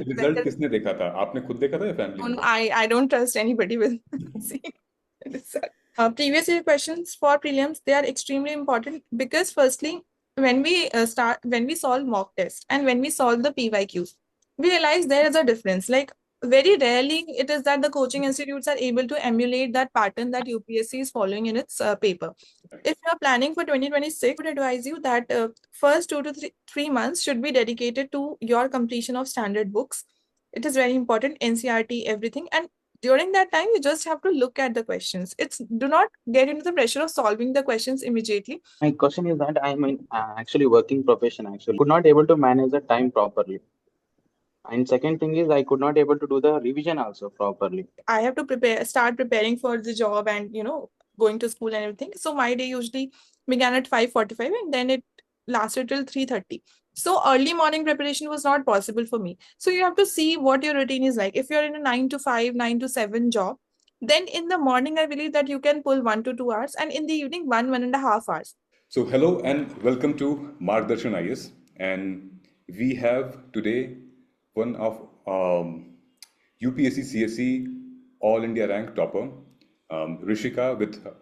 Result किसने देखा था? आपने खुद देखा था या फैमिली में? I don't trust anybody with seeing result. Previous year questions for prelims, they are extremely important because firstly, when we solve mock test and when we solve the PYQs, we realize there is a difference. Like very rarely it is that the coaching institutes are able to emulate that pattern that UPSC is following in its paper. If you are planning for 2026, I would advise you that first 2 to 3 months should be dedicated to your completion of standard books. It is very important, NCRT, everything. And during that time, you just have to look at the questions. It's do not get into the pressure of solving the questions immediately. My question is that I'm in actually working profession actually. Could not able to manage the time properly. And second thing is I could not able to do the revision also properly. I have to start preparing for the job and going to school and everything. So my day usually began at 5:45 and then it lasted till 3:30. So early morning preparation was not possible for me. So you have to see what your routine is like. If you're in a 9 to 5, 9 to 7 job, then in the morning I believe that you can pull 1 to 2 hours, and in the evening 1.5 hours. So hello and welcome to Margdarshan IAS, and we have today one of UPSC CSE All India rank topper, Rishika.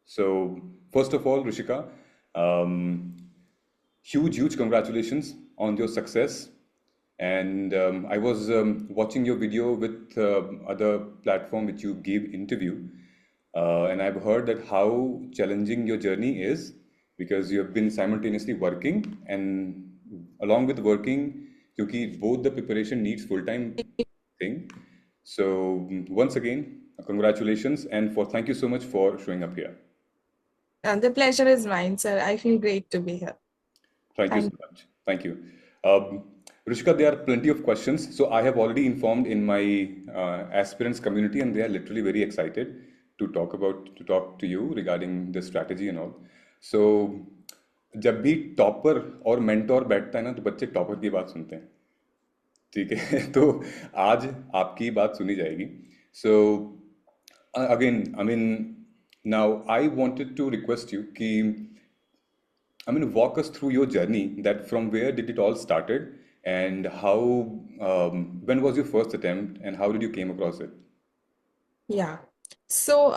So first of all, Rishika, um, huge congratulations on your success. And I was watching your video with other platform which you gave interview, and I've heard that how challenging your journey is because you have been simultaneously working and along with working, because both the preparation needs full-time thing. So once again, congratulations and thank you so much for showing up here. The pleasure is mine, sir. I feel great to be here. Thank you so much. Thank you. Rishika, there are plenty of questions. So I have already informed in my aspirants community, and they are literally very excited to talk to you regarding the strategy and all. So जब भी topper और mentor बैठता है ना तो बच्चे topper की बात सुनते हैं, ठीक है? तो आज आपकी बात सुनी जाएगी. So again, I mean, now I wanted to request you कि walk us through your journey, that from where did it all started and how, when was your first attempt and how did you came across it? Yeah. So,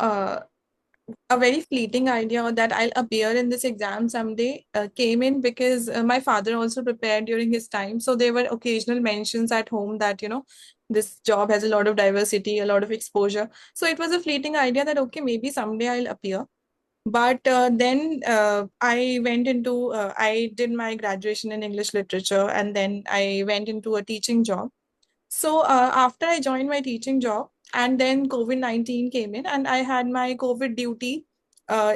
a very fleeting idea that I'll appear in this exam someday came in because my father also prepared during his time. So there were occasional mentions at home that, this job has a lot of diversity, a lot of exposure. So it was a fleeting idea that, okay, maybe someday I'll appear. But then I did my graduation in English literature and then I went into a teaching job. So after I joined my teaching job, and then COVID-19 came in, and I had my COVID duty. I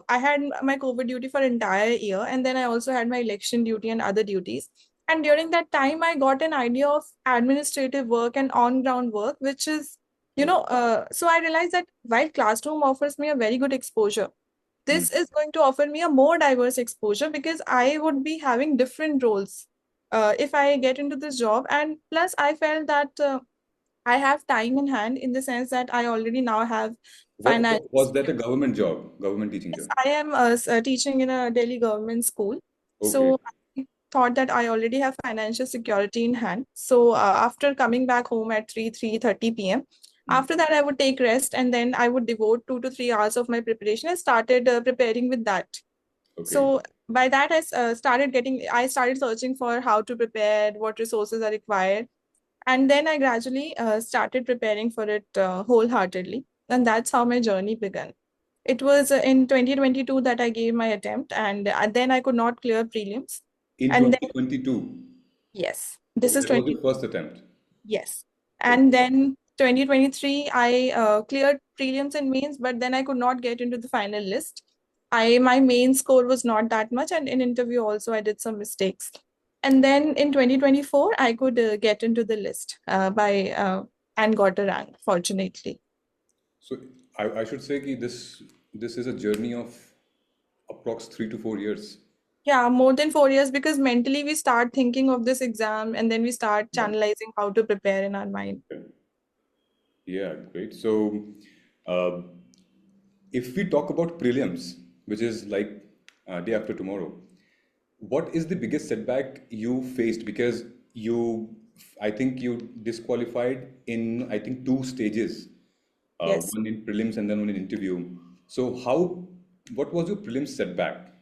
had my COVID duty for entire year, and then I also had my election duty and other duties. And during that time, I got an idea of administrative work and on-ground work, which is, so I realized that while classroom offers me a very good exposure, this is going to offer me a more diverse exposure because I would be having different roles if I get into this job. And plus, I felt that I have time in hand in the sense that I already now have finance. Was that a government job, government teaching Yes, job? I am teaching in a Delhi government school. Okay. So I thought that I already have financial security in hand. So after coming back home at 3:30 p.m., after that I would take rest and then I would devote 2 to 3 hours of my preparation. I started preparing with that. Okay. So by that, I started searching for how to prepare, what resources are required. And then I gradually started preparing for it wholeheartedly. And that's how my journey began. It was in 2022 that I gave my attempt, and then I could not clear prelims. In And then, 2022? yes, this is That was 20. your first attempt? Yes. And then 2023, I cleared prelims and mains, but then I could not get into the final list. My main score was not that much, and in interview also I did some mistakes. And then in 2024, I could get into the list and got a rank, fortunately. So I should say that this is a journey of approx 3 to 4 years. Yeah, more than 4 years because mentally we start thinking of this exam and then we start channelizing how to prepare in our mind. Yeah, great. So uh, if we talk about prelims, which is like day after tomorrow, what is the biggest setback you faced? Because you I think you disqualified in, I think, two stages, Yes. one in prelims and then one in interview. So what was your prelims setback?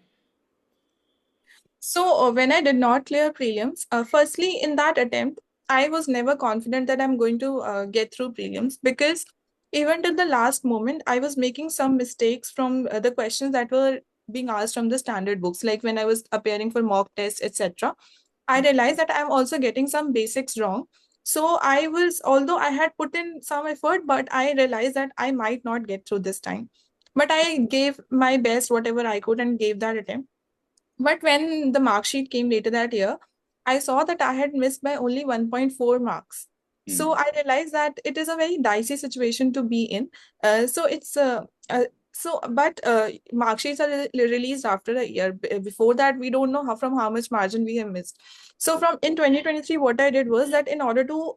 So when I did not clear prelims, firstly, in that attempt, I was never confident that I'm going to get through prelims because even till the last moment, I was making some mistakes from the questions that were being asked from the standard books, like when I was appearing for mock tests, etc. I realized that I'm also getting some basics wrong. So I was, although I had put in some effort, but I realized that I might not get through this time. But I gave my best, whatever I could, and gave that attempt. But when the mark sheet came later that year, I saw that I had missed by only 1.4 marks. So Hmm. I realized that it is a very dicey situation to be in. So it's but mark sheets are released after a year. Before that, we don't know how much margin we have missed. So from in 2023, what I did was that in order to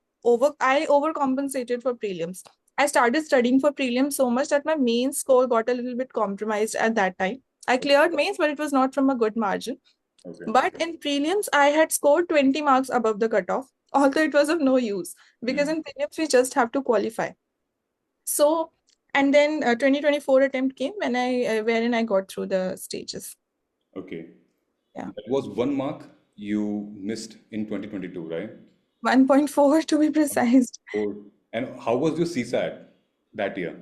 I overcompensated for prelims. I started studying for prelims so much that my main score got a little bit compromised at that time. I cleared mains, but it was not from a good margin. Okay. But in prelims, I had scored 20 marks above the cutoff, although it was of no use because Hmm. in prelims, we just have to qualify. So, and then 2024 attempt came when wherein I got through the stages. Okay. Yeah. That was 1 mark you missed in 2022, right? 1.4 to be precise. Or, and how was your CSAT that year?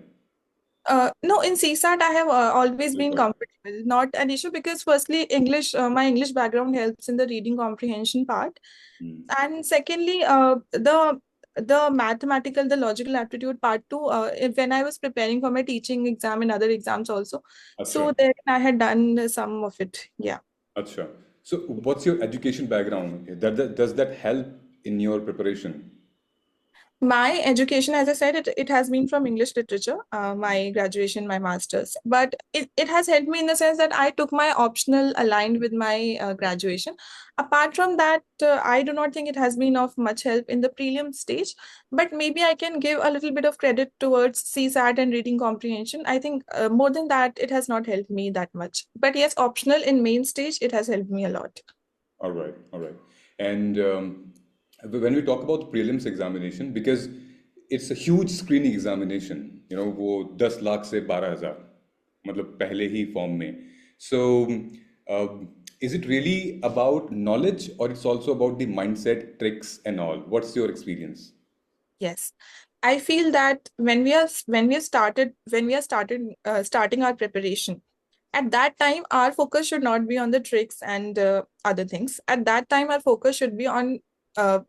No, in CSAT, I have always been Okay. comfortable. Not an issue because, firstly, my English background helps in the reading comprehension part. Hmm. And secondly, the mathematical, the logical aptitude part too, when I was preparing for my teaching exam and other exams also. Acha. So then I had done some of it. Yeah. Acha. So, what's your education background? Does that help in your preparation? My education, as I said, it has been from English literature, my graduation, my master's. But it has helped me in the sense that I took my optional aligned with my graduation. Apart from that, I do not think it has been of much help in the prelim stage. But maybe I can give a little bit of credit towards CSAT and reading comprehension. I think more than that, it has not helped me that much. But yes, optional in main stage, it has helped me a lot. All right, all right. And when we talk about prelims examination, because it's a huge screening examination, वो 10 लाख से 12,000, मतलब पहले ही form में. So, uh, is it really about knowledge or it's also about the mindset, tricks and all? What's your experience? Yes, I feel that when we are starting our preparation, at that time our focus should not be on the tricks and other things. At that time, our focus should be on uh,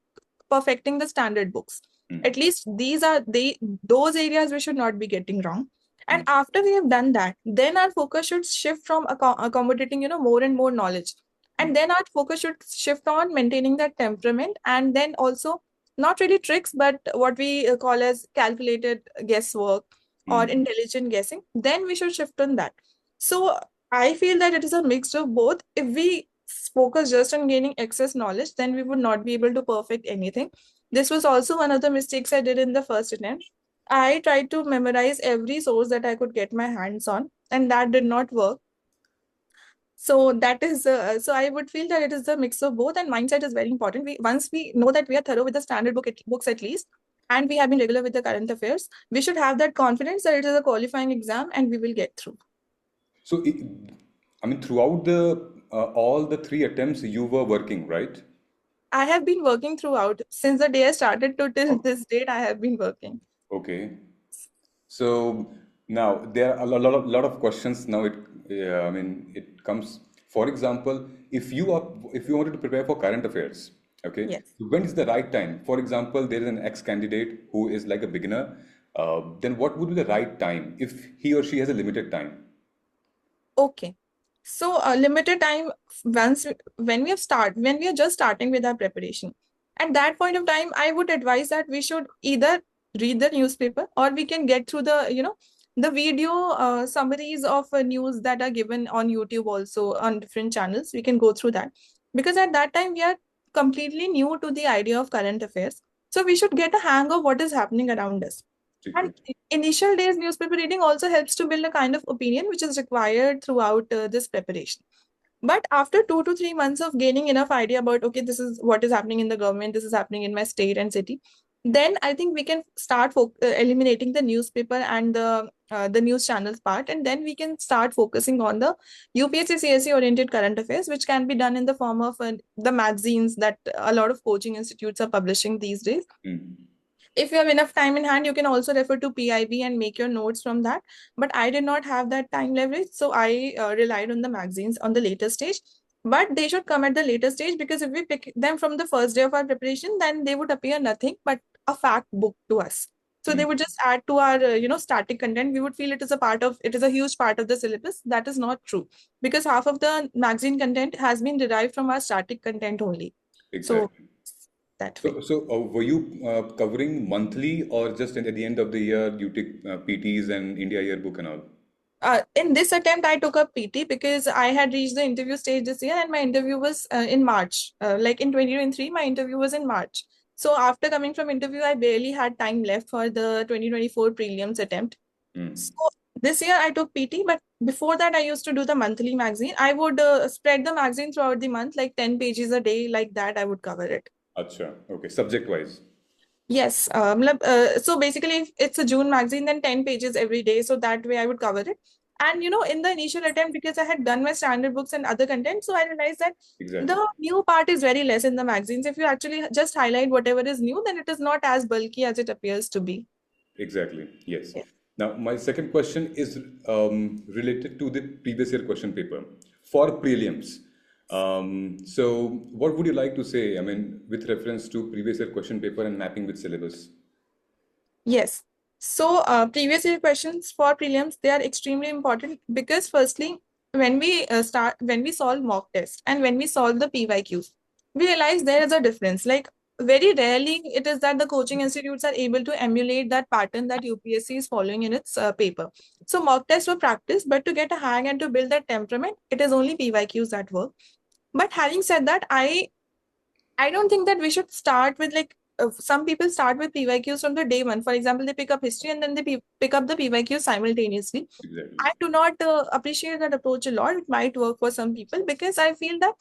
perfecting the standard books. Hmm. At least those areas we should not be getting wrong. Hmm. And after we have done that, then our focus should shift from accommodating, more and more knowledge. Hmm. And then our focus should shift on maintaining that temperament, and then also not really tricks, but what we call as calculated guesswork or Hmm. intelligent guessing. Then we should shift on that. So I feel that it is a mix of both. If we focus just on gaining excess knowledge, then we would not be able to perfect anything. This was also one of the mistakes I did in the first attempt. I tried to memorize every source that I could get my hands on, and that did not work. So that is so I would feel that it is a mix of both, and mindset is very important. Once we know that we are thorough with the standard books at least, and we have been regular with the current affairs, we should have that confidence that it is a qualifying exam and we will get through. So, I mean, throughout the all the three attempts, you were working, right? I have been working throughout since the day I started to till this date. I have been working. Okay. So now there are a lot of questions now. Yeah, I mean, it comes. For example, if you wanted to prepare for current affairs, okay, Yes. when is the right time? For example, there is an ex-candidate who is like a beginner. Then what would be the right time if he or she has a limited time? Okay. So a limited time when we are just starting with our preparation. At that point of time, I would advise that we should either read the newspaper or we can get through the video summaries of news that are given on YouTube also on different channels. We can go through that because at that time we are completely new to the idea of current affairs. So we should get a hang of what is happening around us. ठीक है. And initial days newspaper reading also helps to build a kind of opinion which is required throughout this preparation. But after 2 to 3 months of gaining enough idea about, okay, this is what is happening in the government, this is happening in my state and city, then I think we can start eliminating the newspaper and the news channels part, and then we can start focusing on the UPSC CSE oriented current affairs, which can be done in the form of the magazines that a lot of coaching institutes are publishing these days. If you have enough time in hand, you can also refer to PIB and make your notes from that. But I did not have that time leverage, so I relied on the magazines on the later stage. But they should come at the later stage, because if we pick them from the first day of our preparation, then they would appear nothing but a fact book to us. So they would just add to our, static content. We would feel it is a huge part of the syllabus. That is not true, because half of the magazine content has been derived from our static content only. Exactly. So that way. So, were you covering monthly, or just at the end of the year you take PTs and India Yearbook and all? In this attempt, I took up PT because I had reached the interview stage this year, and my interview was in March. Like in 2023, my interview was in March. So after coming from interview, I barely had time left for the 2024 prelims attempt. So this year I took PT, but before that I used to do the monthly magazine. I would spread the magazine throughout the month, like 10 pages a day, like that I would cover it. Acha, okay, subject wise. Yes. So basically, if it's a June magazine, then 10 pages every day. So that way I would cover it. And, in the initial attempt, because I had done my standard books and other content, so I realized that Exactly. the new part is very less in the magazines. If you actually just highlight whatever is new, then it is not as bulky as it appears to be. Exactly, yes. Yes. Now, my second question is related to the previous year question paper for prelims. So, what would you like to say, I mean, with reference to previous year question paper and mapping with syllabus? Yes. So previous year questions for prelims, they are extremely important, because firstly, when we solve mock test and when we solve the PYQs, we realize there is a difference. Like very rarely it is that the coaching institutes are able to emulate that pattern that UPSC is following in its paper. So mock tests were practiced, but to get a hang and to build that temperament, it is only PYQs that work. But having said that, I don't think that we should start with some people start with PYQs from the day one. For example, they pick up history and then they pick up the PYQs simultaneously. Exactly. I do not appreciate that approach a lot. It might work for some people, because I feel that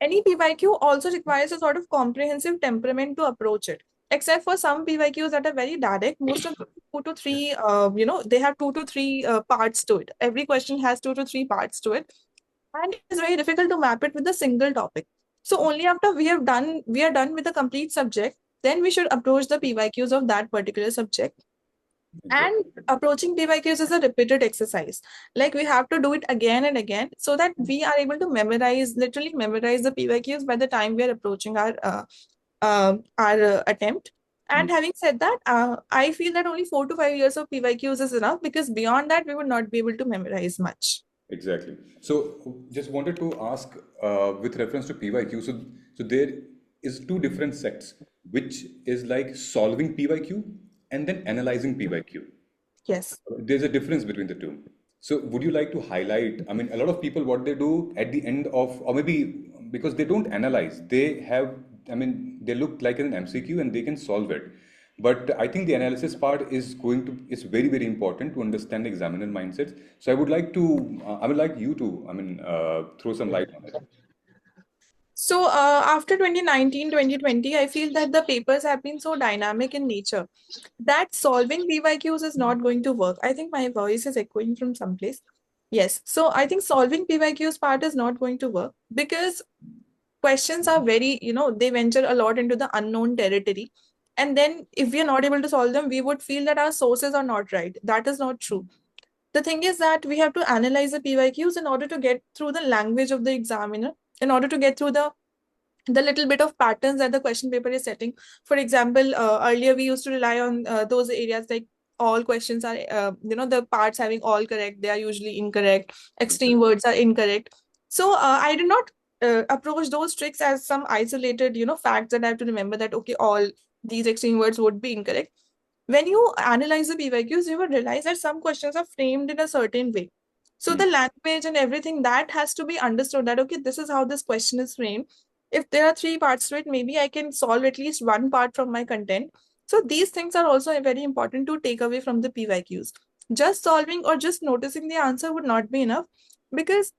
any PYQ also requires a sort of comprehensive temperament to approach it. Except for some PYQs that are very direct, most of them 2 to 3, they have 2 to 3 parts to it. Every question has 2 to 3 parts to it, and it is very difficult to map it with a single topic. So only after we are done with the complete subject, then we should approach the PYQs of that particular subject. And approaching PYQs is a repeated exercise. Like we have to do it again and again, so that we are able to literally memorize the PYQs by the time we are approaching our attempt. And having said that, I feel that only 4 to 5 years of PYQs is enough, because beyond that we would not be able to memorize much. Exactly. So, just wanted to ask with reference to PYQ. So there is two different sets, which is like solving PYQ and then analyzing PYQ. Yes. There's a difference between the two. So, would you like to highlight? I mean, a lot of people, what they do at the end of, or maybe because they don't analyze, they have, I mean, they look like an MCQ and they can solve it. But I think the analysis part is very, very important to understand examiner mindsets. So, I would like you to, I mean, throw some light on it. So after 2019, 2020, I feel that the papers have been so dynamic in nature that solving PYQs is not going to work. I think my voice is echoing from someplace. Yes. So I think solving PYQs part is not going to work, because questions are very, they venture a lot into the unknown territory. And then if we are not able to solve them, we would feel that our sources are not right. That is not true. The thing is that we have to analyze the PYQs in order to get through the language of the examiner, in order to get through the little bit of patterns that the question paper is setting. For example, earlier we used to rely on those areas like all questions are, the parts having all correct, they are usually incorrect. Extreme words are incorrect. So I did not approach those tricks as some isolated, facts that I have to remember that, okay, all these extreme words would be incorrect. When you analyze the PYQs, you will realize that some questions are framed in a certain way. So the language and everything that has to be understood, that, okay, this is how this question is framed. If there are 3 parts to it, maybe I can solve at least one part from my content. So these things are also very important to take away from the PYQs. Just solving or just noticing the answer would not be enough, because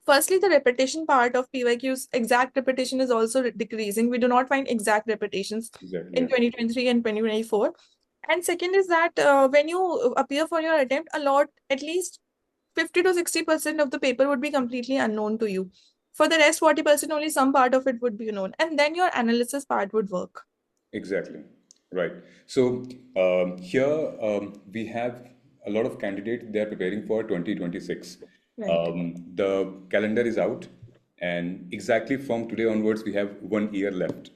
Firstly, the repetition part of PYQs, exact repetition is also decreasing. We do not find exact repetitions Exactly. in Yeah. 2023 and 2024. And second is that when you appear for your attempt, at least 50 to 60% of the paper would be completely unknown to you. For the rest 40%, only some part of it would be known. And then your analysis part would work. Exactly. Right. So here we have a lot of candidates. They are preparing for 2026. Right. The calendar is out, and exactly from today onwards, we have 1 year left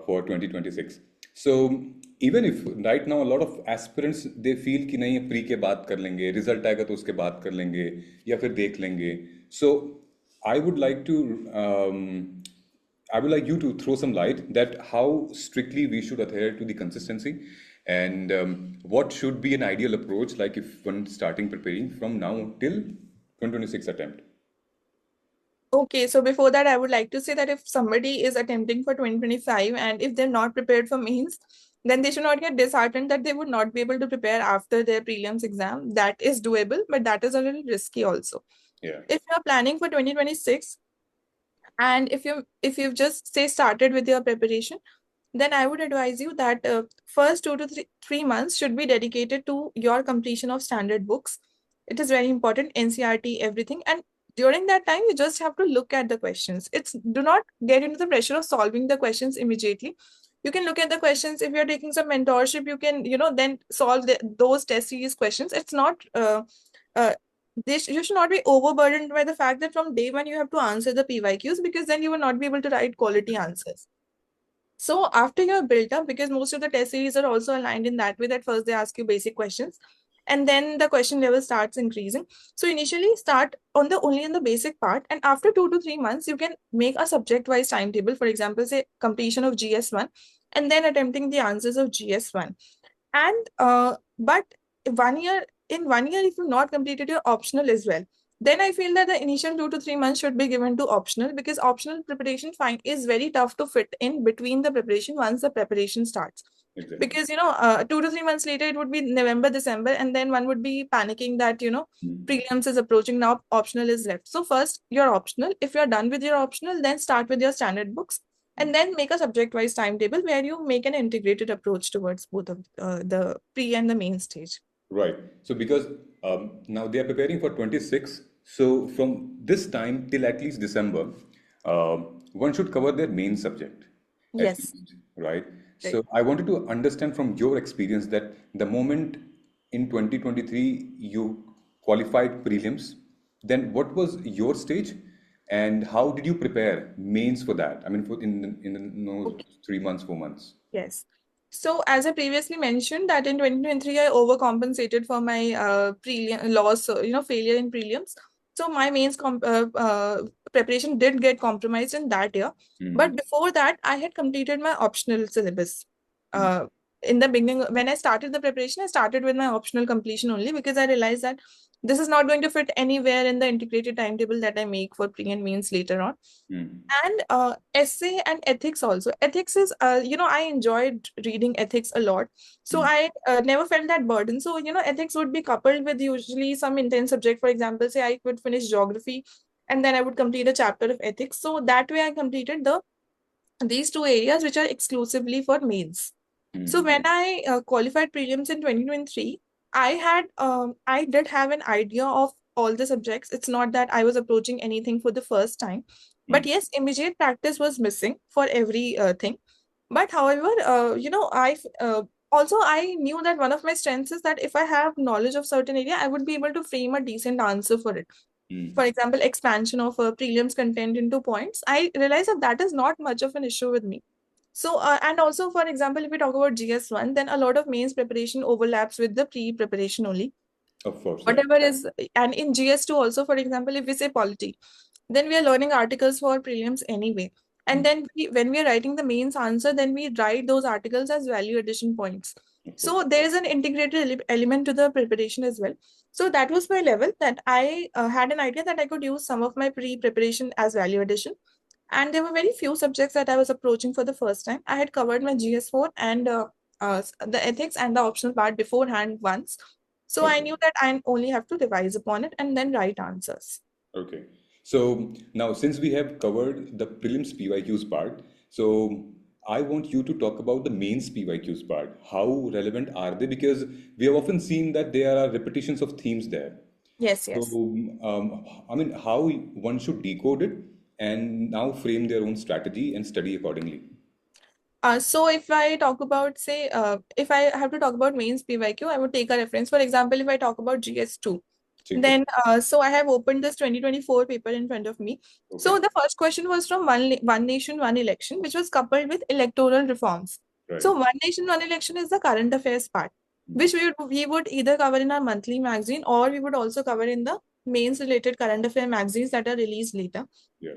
for 2026. So even if right now a lot of aspirants they feel कि नहीं pre के बात कर लेंगे, result आएगा तो उसके बात कर लेंगे या फिर देख लेंगे. So I would like to I would like you to throw some light that how strictly we should adhere to the consistency and what should be an ideal approach like if one starting preparing from now till 2026 attempt. Okay, so before that, I would like to say that if somebody is attempting for 2025 and if they're not prepared for mains, then they should not get disheartened that they would not be able to prepare after their prelims exam. That is doable, but that is a little risky also. Yeah. If you're planning for 2026 and if you've just say started with your preparation, then I would advise you that first 2 to 3 months should be dedicated to your completion of standard books. It is very important, NCRT, everything. And during that time, you just have to look at the questions. Do not get into the pressure of solving the questions immediately. You can look at the questions. If you're taking some mentorship, you can, then solve those test series questions. It's not, you should not be overburdened by the fact that from day one you have to answer the PYQs, because then you will not be able to write quality answers. So after you're built up, because most of the test series are also aligned in that way that first they ask you basic questions and then the question level starts increasing. So initially start only in the basic part, and after 2 to 3 months, you can make a subject-wise timetable. For example, say completion of GS1 and then attempting the answers of GS1. And but 1 year, in 1 year, if you've not completed your optional as well, then I feel that the initial 2 to 3 months should be given to optional, because optional preparation is very tough to fit in between the preparation once the preparation starts. Exactly. Because 2 to 3 months later it would be November, December, and then one would be panicking that prelims is approaching, now optional is left. So first your optional, if you're done with your optional, then start with your standard books and then make a subject-wise timetable where you make an integrated approach towards both of the pre and the main stage. Right. So because now they are preparing for 26, so from this time till at least December, one should cover their main subject at Yes. least, right? Right. So I wanted to understand from your experience that the moment in 2023 you qualified prelims, then what was your stage and how did you prepare mains for that? I mean, for in those 3 months, 4 months. Yes. So as I previously mentioned that in 2023, I overcompensated for my loss, failure in prelims. So my mains preparation did get compromised in that year. But before that, I had completed my optional syllabus. In the beginning, when I started the preparation, I started with my optional completion only, because I realized that this is not going to fit anywhere in the integrated timetable that I make for pre and mains later on. And essay and ethics also. Ethics is, I enjoyed reading ethics a lot. So I never felt that burden. So, ethics would be coupled with usually some intense subject. For example, say I could finish geography and then I would complete a chapter of ethics. So that way I completed these two areas which are exclusively for mains. So when I qualified prelims in 2023, I did have an idea of all the subjects. It's not that I was approaching anything for the first time, but yes, immediate practice was missing for every thing. But however, I knew that one of my strengths is that if I have knowledge of certain area, I would be able to frame a decent answer for it. For example, expansion of prelims content into points. I realized that is not much of an issue with me. So, and also, for example, if we talk about GS1, then a lot of mains preparation overlaps with the pre-preparation only. Of course. Whatever is, and in GS2 also, for example, if we say polity, then we are learning articles for prelims anyway. And then when we are writing the mains answer, then we write those articles as value addition points. So there is an integrated element to the preparation as well. So that was my level that I had an idea that I could use some of my pre-preparation as value addition. And there were very few subjects that I was approaching for the first time. I had covered my GS4 and the ethics and the optional part beforehand once. So I knew that I only have to revise upon it and then write answers. Okay. So now, since we have covered the prelims PYQs part, so I want you to talk about the mains PYQs part. How relevant are they? Because we have often seen that there are repetitions of themes there. Yes, So, yes. I mean, how one should decode it and now frame their own strategy and study accordingly. So if I talk about, say, if I have to talk about mains PYQ, I would take a reference. For example, if I talk about GS2, ठीक है. then so I have opened this 2024 paper in front of me. So Okay. the first question was from One Nation, One Election, which was coupled with electoral reforms. Right. So One Nation, One Election is the current affairs part, which we would either cover in our monthly magazine, or we would also cover in the mains related current affair magazines that are released later. Yeah.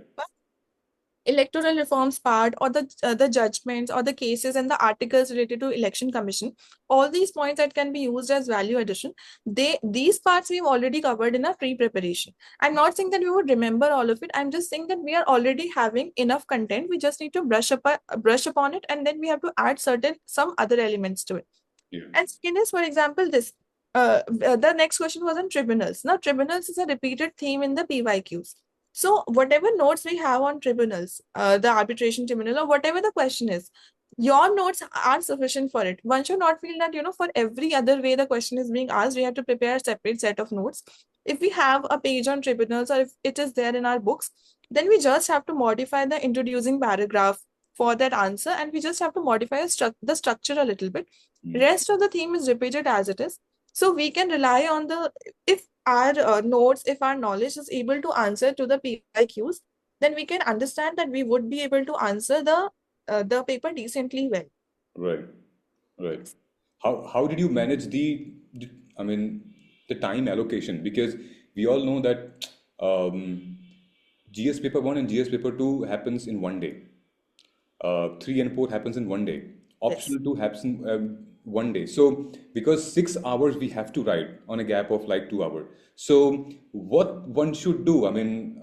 Electoral reforms part, or the judgments or the cases and the articles related to election commission, all these points that can be used as value addition, these parts we've already covered in our pre-preparation. I'm not saying that we would remember all of it. I'm just saying that we are already having enough content. We just need to brush upon it, and then we have to add some other elements to it. Yeah. And second is, for example, this the next question was on tribunals. Now tribunals is a repeated theme in the PYQs. So whatever notes we have on tribunals, the arbitration tribunal, or whatever the question is, your notes are sufficient for it. One should not feel that, for every other way the question is being asked, we have to prepare a separate set of notes. If we have a page on tribunals, or if it is there in our books, then we just have to modify the introducing paragraph for that answer, and we just have to modify the structure a little bit. Rest of the theme is repeated as it is. So we can rely on if our notes, if our knowledge is able to answer to the PYQs, then we can understand that we would be able to answer the paper decently well. Right. Right. How did you manage I mean, the time allocation? Because we all know that GS paper 1 and GS paper 2 happens in one day. 3 and 4 happens in one day. Yes. Optional 2 happens in one day. So because 6 hours we have to write on a gap of like 2 hours. So what one should do? I mean,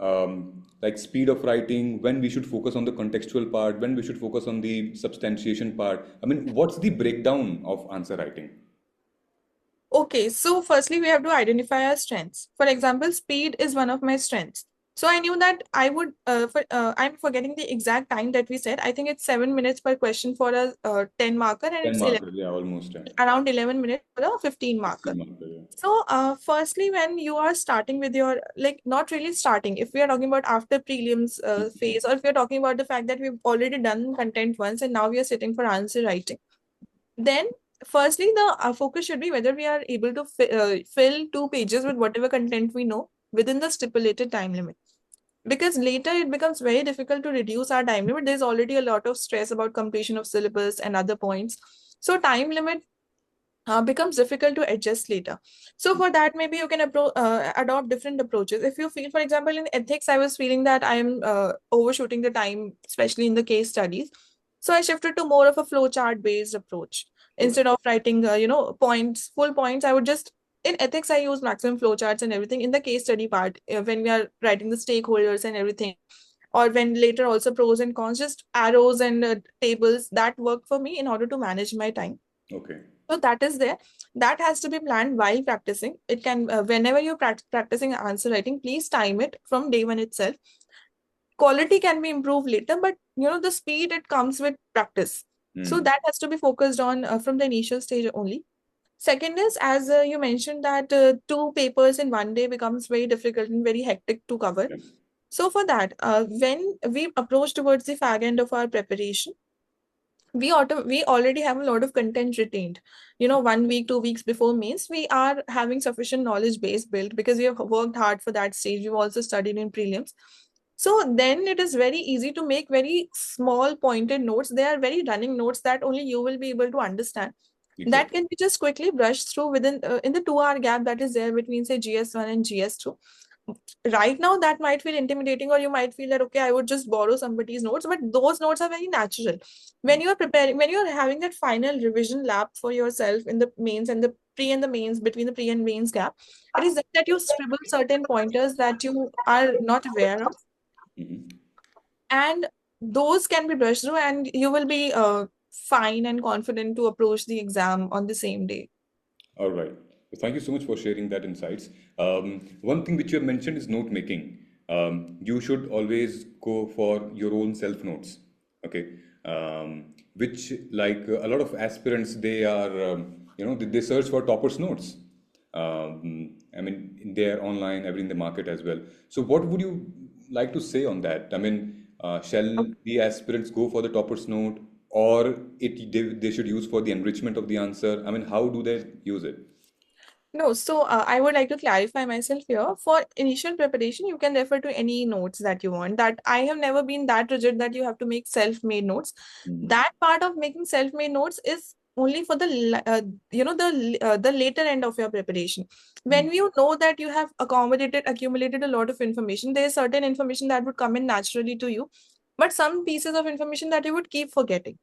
like speed of writing, when we should focus on the contextual part, when we should focus on the substantiation part. I mean, what's the breakdown of answer writing? Okay, so firstly, we have to identify our strengths. For example, speed is one of my strengths. So I knew that I'm forgetting the exact time that we said. I think it's 7 minutes per question for a 10 marker, and 10 it's marker, yeah, almost 10. around 11 minutes for a 15 marker. 15 marker, yeah. So firstly, when you are starting with your, like, not really starting, if we are talking about after prelims phase, or if we are talking about the fact that we've already done content once and now we are sitting for answer writing, then firstly, the focus should be whether we are able to fill 2 pages with whatever content we know within the stipulated time limit. Because later it becomes very difficult to reduce our time limit. There's already a lot of stress about completion of syllabus and other points. So time limit becomes difficult to adjust later. So for that, maybe you can adopt different approaches. If you feel, for example, in ethics, I was feeling that I'm overshooting the time, especially in the case studies. So I shifted to more of a flowchart based approach. Instead of writing, full points, I would just, in ethics, I use maximum flowcharts and everything. In the case study part, when we are writing the stakeholders and everything, or when later also pros and cons, just arrows and tables, that work for me in order to manage my time. Okay. So that is there. That has to be planned while practicing. It can, whenever you're practicing answer writing, please time it from day one itself. Quality can be improved later, but the speed, it comes with practice. So that has to be focused on from the initial stage only. Second is, as you mentioned, that 2 papers in one day becomes very difficult and very hectic to cover. Yeah. So for that, when we approach towards the fag end of our preparation, we already have a lot of content retained. 1 week, 2 weeks before mains, we are having sufficient knowledge base built because we have worked hard for that stage. We've also studied in prelims. So then it is very easy to make very small pointed notes. They are very running notes that only you will be able to understand. Exactly. That can be just quickly brushed through within in the 2-hour gap that is there between, say, GS1 and GS2. Right now, that might feel intimidating, or you might feel that, okay, I would just borrow somebody's notes, but those notes are very natural. When you're preparing, when you're having that final revision lab for yourself in the mains and the pre and the mains, between the pre and mains gap, it is that you scribble certain pointers that you are not aware of. And those can be brushed through, and you will be fine and confident to approach the exam on the same day. All right. Thank you so much for sharing that insights. One thing which you have mentioned is note making. you should always go for your own self notes. Okay, which like a lot of aspirants, they are they search for toppers notes. I mean, they're online, ever in the market as well. So, what would you like to say on that? I mean, shall the aspirants go for the toppers note, or they should use for the enrichment of the answer? I mean, how do they use it? No, so I would like to clarify myself here. For initial preparation, you can refer to any notes that you want. That I have never been that rigid that you have to make self-made notes. That part of making self-made notes is only for the the later end of your preparation. When you know that you have accumulated a lot of information, there is certain information that would come in naturally to you, but some pieces of information that you would keep forgetting.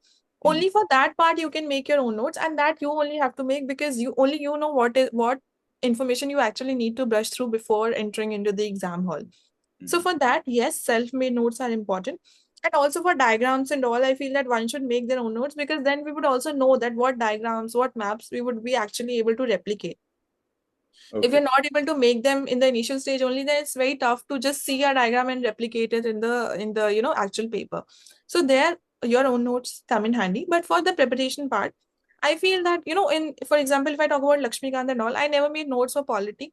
Only for that part you can make your own notes, and that you only have to make because you know what information you actually need to brush through before entering into the exam hall. So for that, yes, self-made notes are important. And also for diagrams and all, I feel that one should make their own notes, because then we would also know that what diagrams, what maps we would be actually able to replicate. If Okay. you're not able to make them in the initial stage only, then it's very tough to just see a diagram and replicate it in the actual paper. So there your own notes come in handy. But for the preparation part, I feel that, in, for example, if I talk about Lakshmikant and all, I never made notes for polity.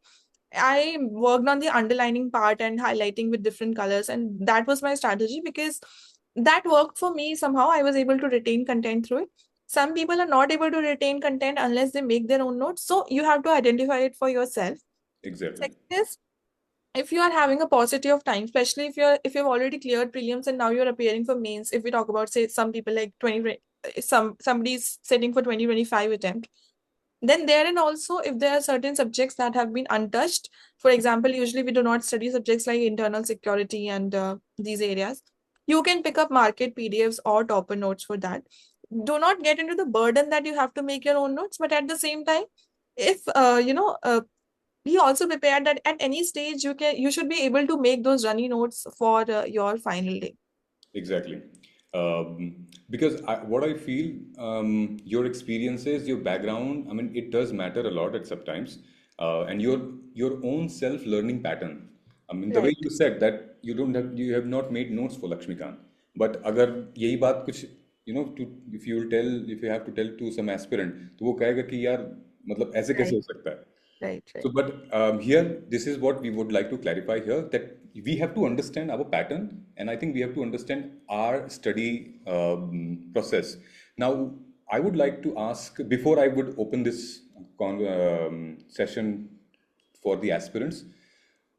I worked on the underlining part and highlighting with different colors, and that was my strategy because that worked for me. Somehow I was able to retain content through it. Some people are not able to retain content unless they make their own notes. So you have to identify it for yourself. Exactly. Second is, if you are having a paucity of time, especially if you've already cleared prelims and now you're appearing for mains, if we talk about, say, some people like 20, somebody's sitting for 2025 attempt, then therein also, if there are certain subjects that have been untouched, for example, usually we do not study subjects like internal security and these areas, you can pick up market PDFs or topper notes for that. Do not get into the burden that you have to make your own notes, but at the same time, if be also prepared that at any stage you should be able to make those runny notes for your final day. Exactly. Because what I feel, your experiences, your background, I mean, it does matter a lot at sometimes, and your own self-learning pattern. I mean, the way Right. you said that you have not made notes for Lakshmikant, but अगर यही बात कुछ if you have to tell to some aspirant, तो वो कहेगा कि यार मतलब ऐसे कैसे Right. हो सकता है? Right. So, but here, this is what we would like to clarify here, that we have to understand our pattern, and I think we have to understand our study process. Now, I would like to ask, before I would open this session for the aspirants,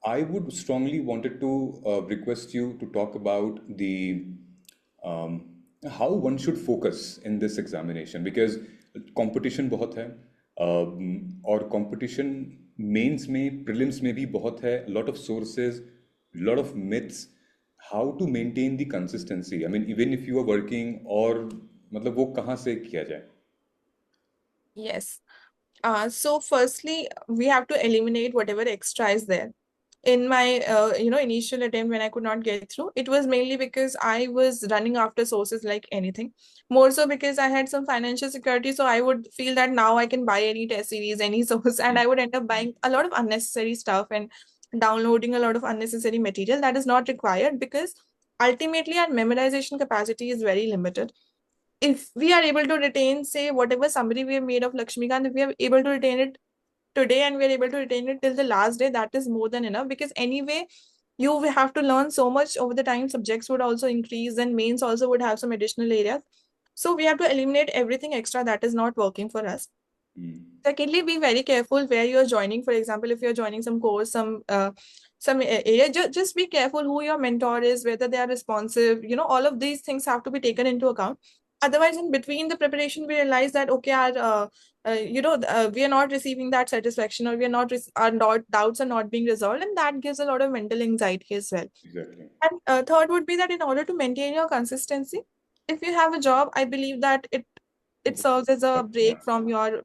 I would strongly wanted to request you to talk about the um, how one should focus in this examination, because competition बहुत है, और competition mains में prelims में भी बहुत है, lot of sources, lot of myths. How to maintain the consistency? I mean, even if you are working, और मतलब वो कहाँ से किया जाए? Yes. So firstly, we have to eliminate whatever extra is there. In my initial attempt, when I could not get through, it was mainly because I was running after sources like anything. More so because I had some financial security, so I would feel that now I can buy any test series, any source, and I would end up buying a lot of unnecessary stuff and downloading a lot of unnecessary material that is not required, because ultimately our memorization capacity is very limited. If we are able to retain, say, whatever summary we have made of Lakshmikant, if we are able to retain it today and we are able to retain it till the last day, that is more than enough, because anyway you will have to learn so much over the time. Subjects would also increase and mains also would have some additional areas. So we have to eliminate everything extra that is not working for us. Secondly, be very careful where you're joining. For example, if you're joining some course, some area, just be careful who your mentor is, whether they are responsive. All of these things have to be taken into account. Otherwise, in between the preparation, we realize that, okay, we are not receiving that satisfaction, or we are not our doubts are not being resolved, and that gives a lot of mental anxiety as well. Exactly. And third would be that in order to maintain your consistency, if you have a job, I believe that it serves as a break from your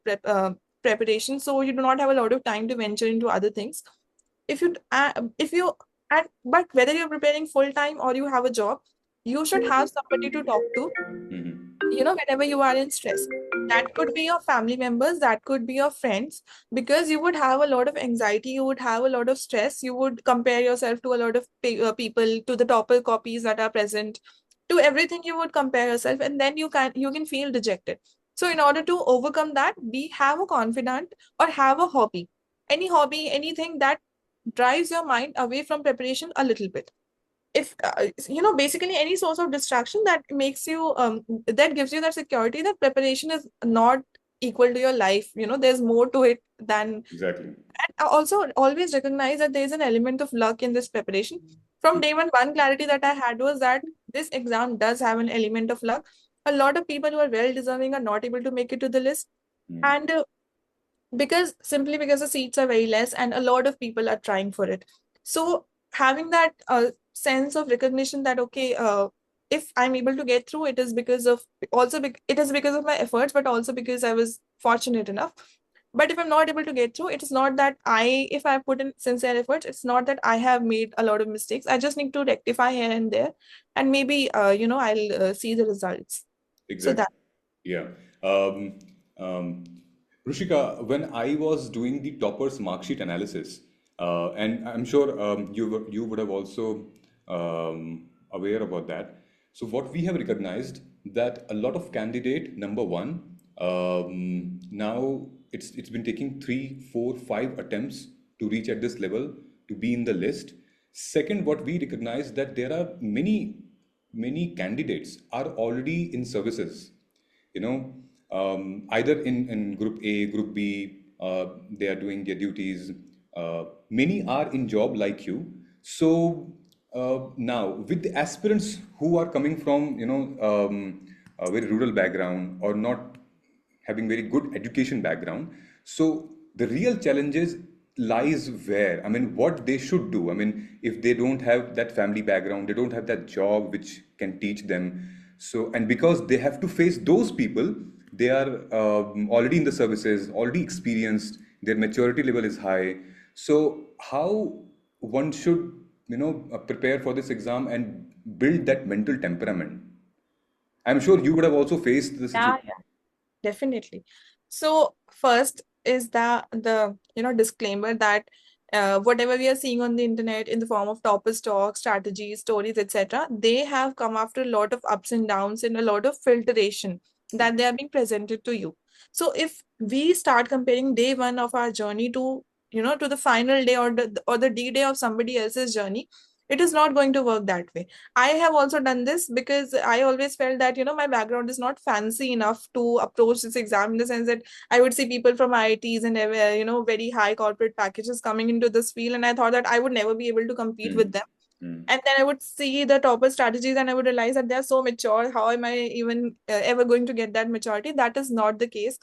preparation, so you do not have a lot of time to venture into other things. If you and but whether you're preparing full time or you have a job, you should have somebody to talk to, whenever you are in stress. That could be your family members, that could be your friends, because you would have a lot of anxiety, you would have a lot of stress, you would compare yourself to a lot of people, to the topper copies that are present, to everything you would compare yourself, and then you can feel dejected. So in order to overcome that, we have a confidant or have a hobby, anything that drives your mind away from preparation a little bit. If basically any source of distraction that makes you that gives you that security that preparation is not equal to your life, there's more to it than. Exactly. And I also always recognize that there's an element of luck in this preparation. From day one clarity that I had was that this exam does have an element of luck. A lot of people who are well deserving are not able to make it to the list, and simply because the seats are very less and a lot of people are trying for it. So having that sense of recognition that, okay, if I'm able to get through, it is because of my efforts, but also because I was fortunate enough. But if I'm not able to get through, it is not that if I put in sincere efforts, it's not that I have made a lot of mistakes. I just need to rectify here and there, and maybe I'll see the results. So Exactly. that. Yeah. Um, Rishika, when I was doing the toppers mark sheet analysis, and I'm sure you would have also aware about that. So what we have recognized that a lot of candidate, number one, now it's been taking 3, 4, 5 attempts to reach at this level to be in the list. Second, what we recognize that there are many candidates are already in services, either in group A, group B, they are doing their duties. Many are in job like you. So now with the aspirants who are coming from, a very rural background or not having very good education background, so the real challenges lies where, I mean, what they should do. I mean, if they don't have that family background, they don't have that job which can teach them. So, and because they have to face those people, they are already in the services, already experienced, their maturity level is high. So how one should, prepare for this exam and build that mental temperament? I'm sure you would have also faced the Yeah, situation. yeah, definitely. So first is the disclaimer that whatever we are seeing on the internet in the form of toppers talk, strategies, stories, etc., they have come after a lot of ups and downs and a lot of filtration that they are being presented to you. So if we start comparing day one of our journey to the final day or the D-day of somebody else's journey, it is not going to work that way. I have also done this because I always felt that, my background is not fancy enough to approach this exam, in the sense that I would see people from IITs and, very high corporate packages coming into this field. And I thought that I would never be able to compete with them. And then I would see the topper strategies and I would realize that they're so mature. How am I even ever going to get that maturity? That is not the case.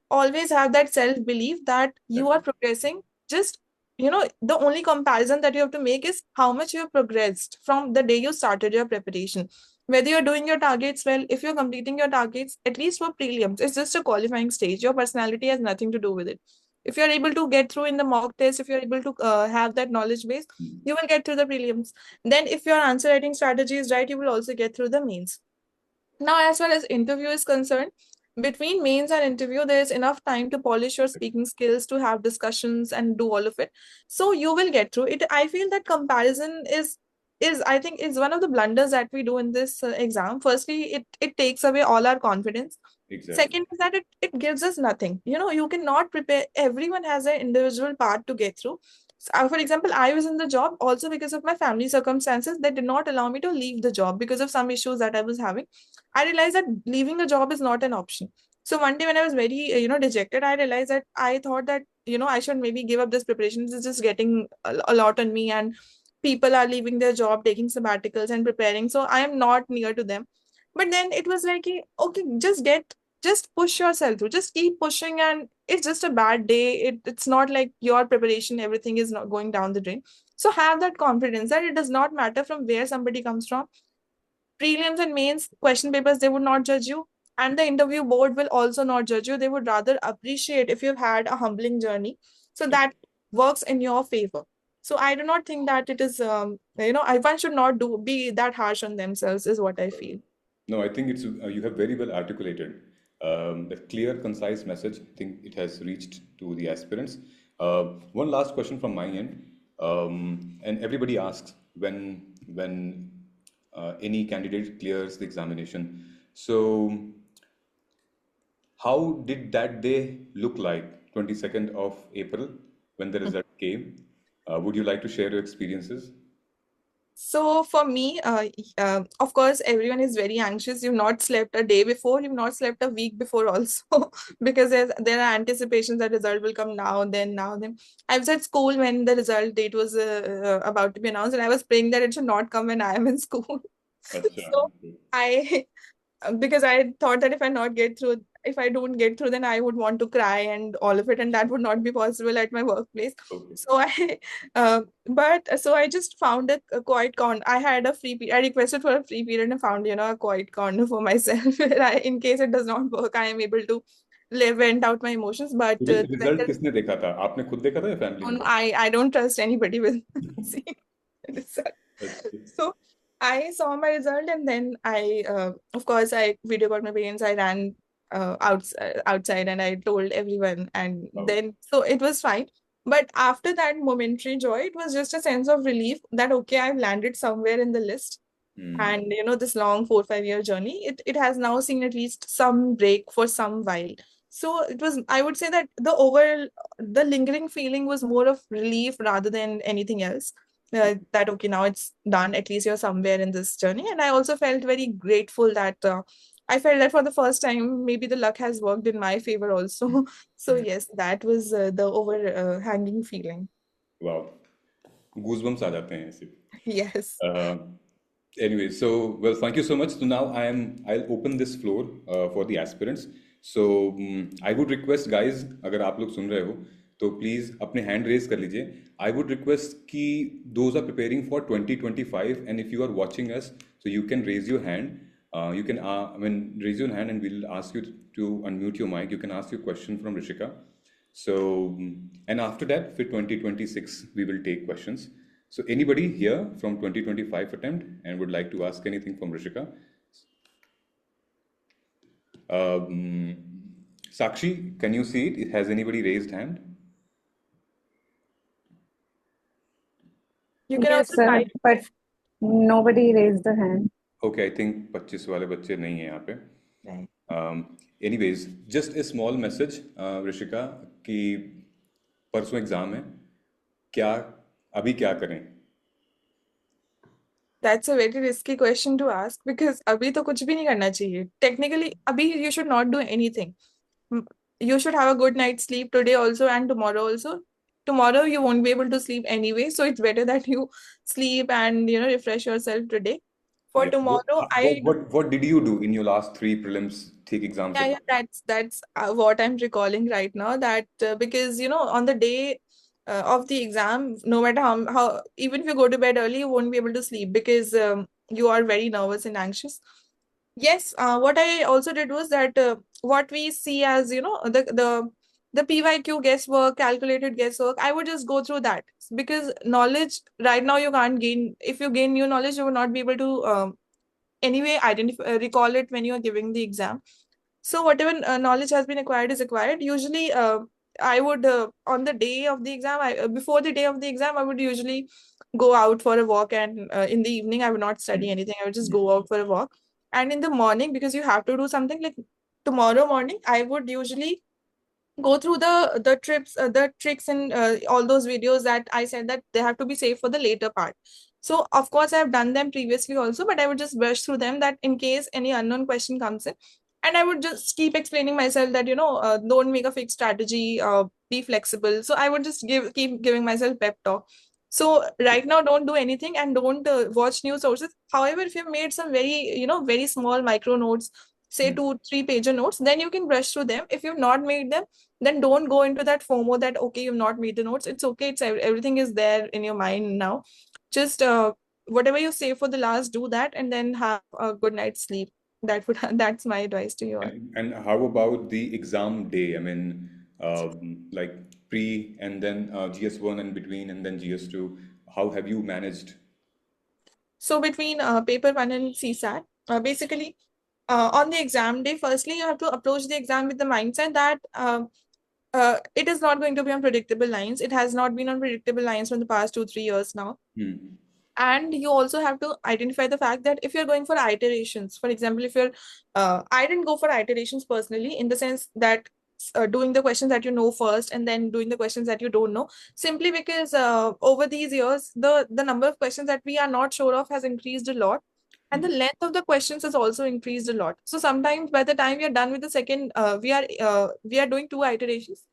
Always have that self belief that you are progressing. Just, the only comparison that you have to make is how much you have progressed from the day you started your preparation. Whether you're doing your targets well, if you're completing your targets, at least for prelims, it's just a qualifying stage. Your personality has nothing to do with it. If you're able to get through in the mock test, if you're able to have that knowledge base, you will get through the prelims. Then, if your answer writing strategy is right, you will also get through the mains. Now, as far as interview is concerned, between mains and interview, there is enough time to polish your speaking skills, to have discussions and do all of it. So you will get through it. I feel that comparison is I think is one of the blunders that we do in this exam. Firstly, it takes away all our confidence. Exactly. Second is that it gives us nothing. You cannot prepare. Everyone has an individual path to get through. So, for example, I was in the job also because of my family circumstances that did not allow me to leave the job because of some issues that I was having. I realized that leaving the job is not an option. So one day when I was very, dejected, I realized that I thought that, I should maybe give up this preparation. This is just getting a lot on me, and people are leaving their job, taking sabbaticals and preparing. So I am not near to them. But then it was like, okay, just push yourself through, just keep pushing. And it's just a bad day. It's not like your preparation, everything is not going down the drain. So have that confidence that it does not matter from where somebody comes from. Prelims and mains question papers, they would not judge you, and the interview board will also not judge you. They would rather appreciate if you've had a humbling journey, so that works in your favor. So I do not think that it is one should not be that harsh on themselves, is what I feel. No, I think it's you have very well articulated. A clear, concise message. I think it has reached to the aspirants. One last question from my end, and everybody asks when any candidate clears the examination. So, how did that day look like, 22nd of April, when the result came? Would you like to share your experiences? So for me, of course, everyone is very anxious. You've not slept a day before, you've not slept a week before also, because there are anticipations that result will come now, then, now, then. I was at school when the result date was about to be announced, and I was praying that it should not come when I am in school. Acha. So I because I thought that if I don't get through, then I would want to cry and all of it, and that would not be possible at my workplace. Okay. So I just found a quiet corner. I had a free period. I requested for a free period and found, a quiet corner for myself where in case it does not work, I am able to vent out my emotions. But result किसने देखा था? आपने खुद देखा था या family में? I don't trust anybody with seeing the result. अच्छा. So I saw my result, and then of course, I video called my parents. I ran outside and I told everyone, and Wow. then so it was fine. But after that momentary joy, it was just a sense of relief that okay, I've landed somewhere in the list. And this long 4-5 year journey, it has now seen at least some break for some while. So it was, I would say that the lingering feeling was more of relief rather than anything else. That okay, now it's done, at least you're somewhere in this journey. And I also felt very grateful that I felt that for the first time, maybe the luck has worked in my favor also. So yes, that was the overhanging feeling. Wow. Goosebumps आ जाते हैं ऐसे. Yes. Anyway, so well, thank you so much. So now I'll open this floor for the aspirants. So I would request guys, अगर आप लोग सुन रहे हो तो please अपने hand raise कर लीजिए. I would request कि those are preparing for 2025, and if you are watching us, so you can raise your hand. You can raise your hand and we'll ask you to unmute your mic. You can ask your question from Rishika. So and after that, for 2026, we will take questions. So anybody here from 2025 attempt and would like to ask anything from Rishika? Sakshi, can you see it? Has anybody raised hand? You can Yes, also sir, type. but nobody raised the hand. Okay, I think 25 वाले बच्चे नहीं हैं यहाँ पे. Right. Anyways, just a small message, Rishika, कि परसों exam है, अभी क्या करें? That's a very risky question to ask because अभी तो कुछ भी नहीं करना चाहिए. Technically, अभी you should not do anything. You should have a good night's sleep today also and tomorrow also. Tomorrow you won't be able to sleep anyway, so it's better that you sleep and refresh yourself today. For Yeah. tomorrow, What did you do in your last 3 prelims take exams? yeah, that's what I'm recalling right now. That because on the day of the exam, no matter how even if you go to bed early, you won't be able to sleep because you are very nervous and anxious. Yes, what I also did was that what we see as the PYQ guesswork, calculated guesswork, I would just go through that because knowledge right now you can't gain. If you gain new knowledge, you will not be able to anyway recall it when you are giving the exam. So whatever knowledge has been acquired is acquired. Usually, I would on the day of the exam, before the day of the exam, I would usually go out for a walk, and in the evening, I would not study anything. I would just go out for a walk. And in the morning, because you have to do something like tomorrow morning, I would usually go through the tricks and all those videos that I said that they have to be saved for the later part. So of course I have done them previously also, but I would just brush through them that in case any unknown question comes in, and I would just keep explaining myself that don't make a fixed strategy, be flexible. So I would just keep giving myself pep talk. So right now, don't do anything and don't watch news sources. However, if you've made some very small micro notes, say 2-3 pager notes, then you can brush through them. If you've not made them, then don't go into that FOMO that okay, you've not made the notes. It's okay. It's everything is there in your mind now. Just whatever you say for the last, do that, and then have a good night's sleep. That's my advice to you all. And how about the exam day? I mean, like pre and then GS1 and between and then GS2. How have you managed? So between paper 1 and CSAT, basically On the exam day, firstly, you have to approach the exam with the mindset that it is not going to be on predictable lines. It has not been on predictable lines from the past 2-3 years now. And you also have to identify the fact that if you're going for iterations, for example, if you're, I didn't go for iterations personally, in the sense that doing the questions that you know first and then doing the questions that you don't know, simply because over these years, the number of questions that we are not sure of has increased a lot. And the length of the questions has also increased a lot. So sometimes by the time we are done with the second, we are doing 2 iterations.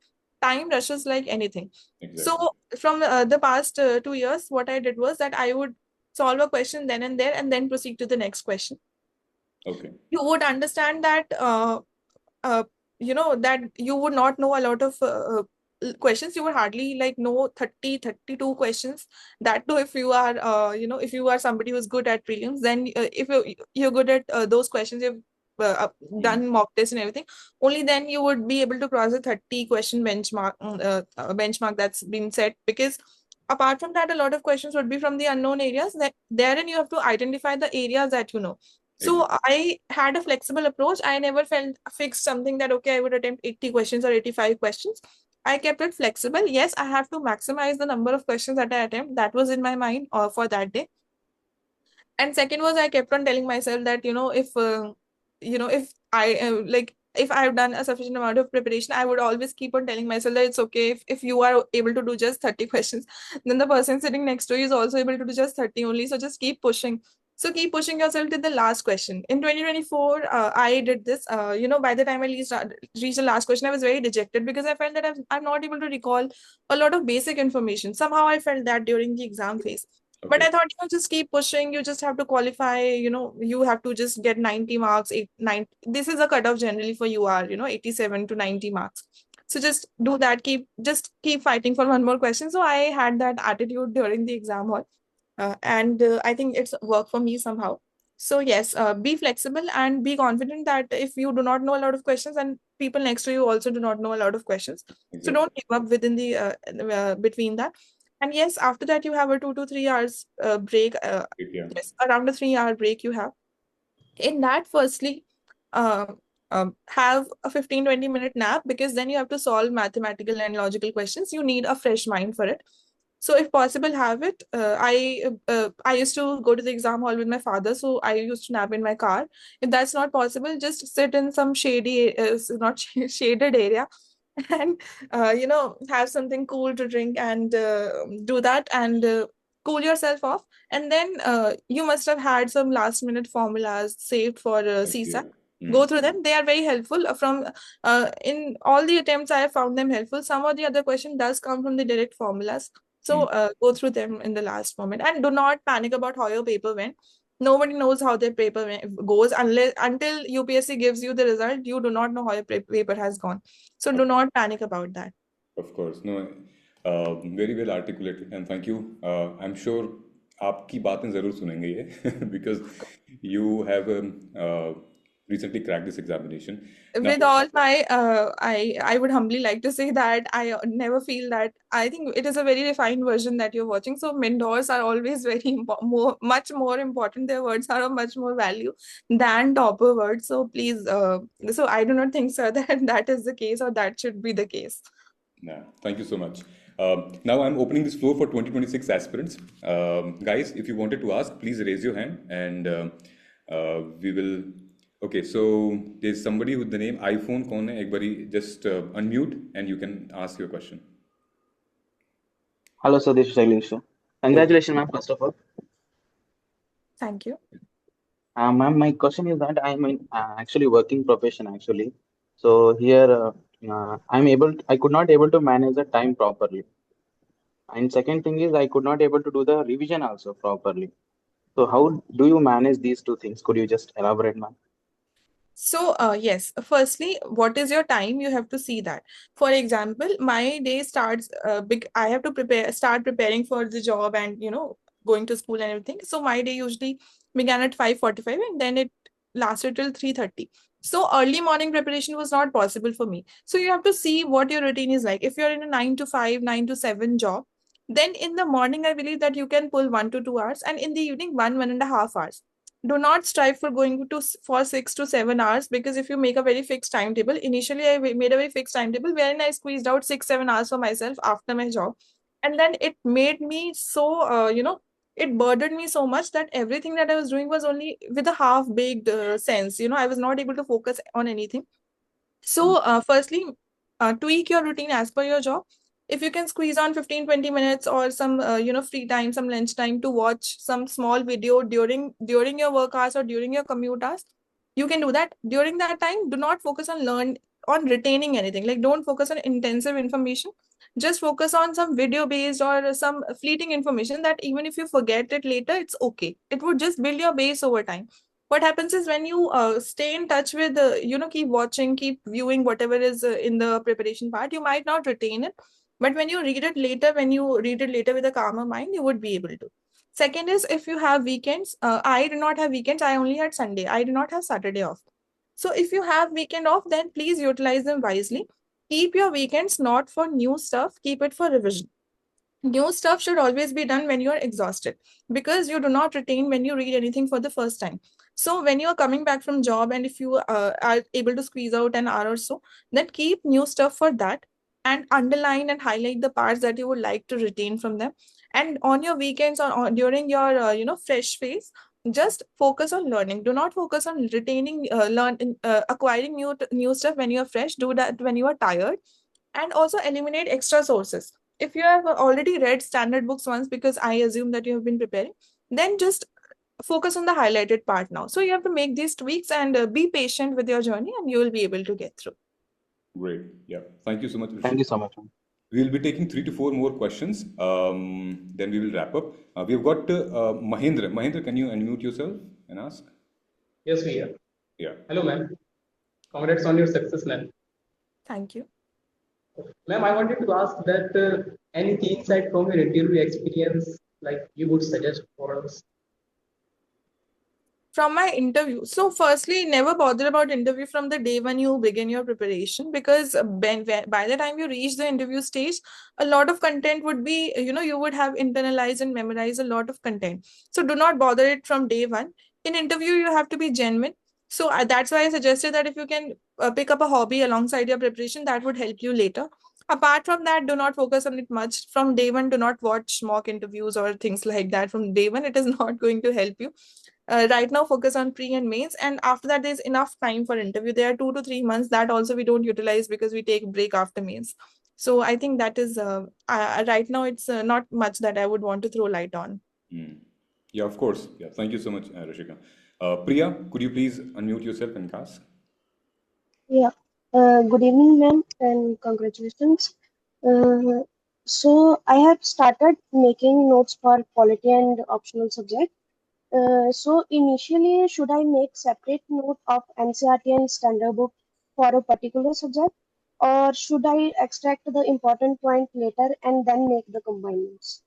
Time rushes like anything. Exactly. So from the past 2 years, what I did was that I would solve a question then and there, and then proceed to the next question. Okay. You would understand that that you would not know a lot of questions. You would hardly like know 32 questions. That too, if you are if you are somebody who's good at prelims, then if you're good at those questions, you've done mock tests and everything, only then you would be able to cross the 30 question benchmark that's been set. Because apart from that, a lot of questions would be from the unknown areas. That therein you have to identify the areas that you know. So I had a flexible approach. I never felt fixed something that, okay, I would attempt 80 questions or 85 questions. I kept it flexible. Yes, I have to maximize the number of questions that I attempt. That was in my mind for that day. And second was, I kept on telling myself that, if I've done a sufficient amount of preparation, I would always keep on telling myself that it's okay if you are able to do just 30 questions, then the person sitting next to you is also able to do just 30 only. So just keep pushing. So keep pushing yourself to the last question. In 2024, I did this. By the time I reached the last question, I was very dejected because I felt that I'm not able to recall a lot of basic information. Somehow I felt that during the exam phase. But I thought, just keep pushing. You just have to qualify, you have to just get 90 marks, 9. This is a cutoff generally for UR, 87 to 90 marks. So just do that. Just keep fighting for one more question. So I had that attitude during the exam hall. And I think it's worked for me somehow. So yes, be flexible and be confident that if you do not know a lot of questions, and people next to you also do not know a lot of questions. So don't give up within the between that. And yes, after that, you have a 2 to 3 hours break. Yes, around a 3-hour break you have. In that, firstly, have a 15-20 minute nap, because then you have to solve mathematical and logical questions. You need a fresh mind for it. So if possible, have it. I used to go to the exam hall with my father, so I used to nap in my car. If that's not possible, just sit in some shady, not shaded area, and have something cool to drink and do that and cool yourself off. And then you must have had some last minute formulas saved for CSAT. Go through them. They are very helpful. From in all the attempts, I have found them helpful. Some of the other question does come from the direct formulas. So go through them in the last moment, and do not panic about how your paper went. Nobody knows how their paper goes until UPSC gives you the result. You do not know how your paper has gone. So do not panic about that. Of course, no, very well articulated, and thank you. I'm sure आपकी बातें ज़रूर सुनेंगे ये because you have recently cracked this examination. With all my, I would humbly like to say that I never feel that. I think it is a very refined version that you're watching. So mentors are always very much more important. Their words are of much more value than topper words. So please, so I do not think, sir, that that is the case or that should be the case. Nah, thank you so much. Now I'm opening this floor for 2026 aspirants. Guys, if you wanted to ask, please raise your hand and we will. Okay, so there's somebody with the name iPhone. कौन है? एक बारी just unmute and you can ask your question. Hello, sir. This is Shailesh. Congratulations, ma'am. First of all. Thank you. Ma'am, my question is that I'm in actually working profession actually. So here I could not able to manage the time properly. And second thing is I could not able to do the revision also properly. So how do you manage these two things? Could you just elaborate, ma'am? So, yes, firstly, what is your time? You have to see that. For example, my day starts I have to start preparing for the job and, going to school and everything. So my day usually began at 5:45 and then it lasted till 3:30. So early morning preparation was not possible for me. So you have to see what your routine is like. If you're in a 9 to 5, 9 to 7 job, then in the morning, I believe that you can pull 1 to 2 hours, and in the evening, 1.5 hours. Do not strive for going for 6 to 7 hours, because if you make a very fixed timetable, initially I made a very fixed timetable wherein I squeezed out 6-7 hours for myself after my job, and then it made me so it burdened me so much that everything that I was doing was only with a half baked sense. I was not able to focus on anything. So, firstly, tweak your routine as per your job. If you can squeeze on 15-20 minutes or some, free time, some lunch time to watch some small video during your work hours or during your commute hours, you can do that. During that time, do not focus on retaining anything. Like, don't focus on intensive information. Just focus on some video based or some fleeting information that even if you forget it later, it's okay. It would just build your base over time. What happens is when you stay in touch with keep watching, keep viewing whatever is in the preparation part, you might not retain it, but when you read it later with a calmer mind, you would be able to. Second is, if you have weekends, I do not have weekends, I only had Sunday, I do not have Saturday off. So if you have weekend off, then please utilize them wisely. Keep your weekends not for new stuff, keep it for revision. New stuff should always be done when you are exhausted, because you do not retain when you read anything for the first time. So when you are coming back from job, and if you are able to squeeze out an hour or so, then keep new stuff for that, and underline and highlight the parts that you would like to retain from them. And on your weekends or during your fresh phase, just focus on learning. Do not focus on retaining acquiring new stuff when you are fresh. Do that when you are tired. And also eliminate extra sources. If you have already read standard books once, because I assume that you have been preparing, then just focus on the highlighted part now. So you have to make these tweaks and be patient with your journey, and you will be able to get through. Great. Yeah. Thank you so much, Thank you Rishika. so much, ma'am. We'll be taking 3 to 4 more questions. Then we will wrap up. We've got Mahendra. Mahendra, can you unmute yourself and ask? Yes, we are. Yeah. Hello, ma'am. Congrats on your success, ma'am. Thank you. Ma'am, I wanted to ask that any key insight from your interview experience, like you would suggest for us? From my interview. So firstly, never bother about interview from the day when you begin your preparation, because by the time you reach the interview stage, a lot of content would be, you would have internalized and memorized a lot of content. So do not bother it from day one. In interview, you have to be genuine. So that's why I suggested that if you can pick up a hobby alongside your preparation, that would help you later. Apart from that, do not focus on it much. From day one, do not watch mock interviews or things like that. From day one, it is not going to help you. Right now, focus on pre and mains, and after that there's enough time for interview. There are 2 to 3 months that also we don't utilize because we take break after mains. So I think that is right now it's not much that I would want to throw light on. Yeah, of course. Yeah. Thank you so much, Rishika. Priya, could you please unmute yourself and ask? Yeah. Good evening, ma'am, and congratulations. So I have started making notes for quality and optional subject. So initially, should I make separate note of NCERT and standard book for a particular subject, or should I extract the important point later and then make the combined notes?